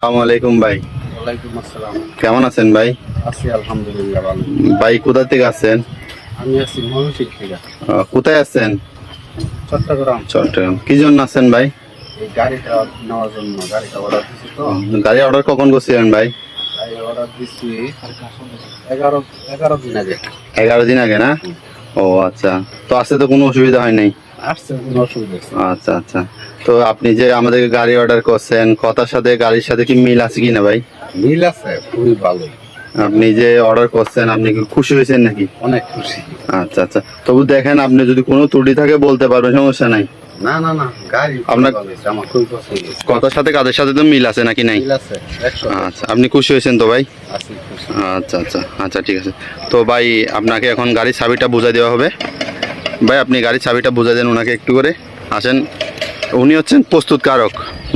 আসসালামু আলাইকুম ভাই। ওয়ালাইকুম আসসালাম। কেমন আছেন ভাই? আছি আলহামদুলিল্লাহ ভালো। ভাই কোথা থেকে আছেন? আমি আছি ময়মনসিংহ থেকে। কোথায় আছেন? চট্টগ্রাম। চট্টগ্রাম। কি জন্য আছেন ভাই? এই গাড়িটা নেওয়ার জন্য গাড়িটা অর্ডার দিচ্ছি তো। গাড়ি অর্ডার কখন করছিলেন ভাই? গাড়ি অর্ডার দিচ্ছি 11 দিন আগে। 11 দিন আগে না? ও আচ্ছা, তো আসতে তো কোনো অসুবিধা হয় নাই? আসছে কোনো অসুবিধা নেই। আচ্ছা আচ্ছা, তো আপনি যে আমাদেরকে গাড়ি অর্ডার করছেন, কথার সাথে গাড়ির সাথে কি মিল আছে কিনা ভাই? মিল আছে, খুবই ভালো। আপনি যে অর্ডার করছেন, আপনি কি খুশি হয়েছেন নাকি? অনেক খুশি। আচ্ছা আচ্ছা, তবু দেখেন আপনি যদি কোনো ত্রুটি থাকে বলতে পারবেন, সমস্যা নাই। না না না, গাড়ি আপনার আমার খুবই পছন্দ হয়েছে। কথার সাথে কাদের সাথে তো মিল আছে নাকি নাই? মিল আছে 100। আচ্ছা, আপনি খুশি হয়েছেন তো ভাই? আছি খুশি। আচ্ছা আচ্ছা আচ্ছা, ঠিক আছে। তো ভাই আপনাকে এখন গাড়ির চাবিটা বুঝাই দেওয়া হবে। ভাই আপনি গাড়ির চাবিটা বুঝাই দেন ওনাকে একটু করে। আসেন, উনি হচ্ছেন প্রস্তুতকারক,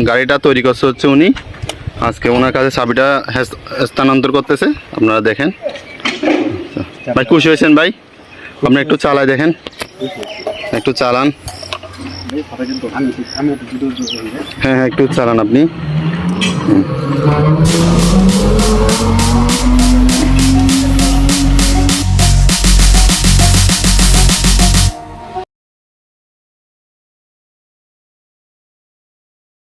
গাড়িটা তৈরি করছে হচ্ছে উনি। আজকে ওনার কাছে চাবিটা স্থানান্তর করতেছে, আপনারা দেখেন। ভাই খুশি হয়েছেন ভাই? আপনি একটু চালায় দেখেন, একটু চালান। হ্যাঁ হ্যাঁ, একটু চালান আপনি।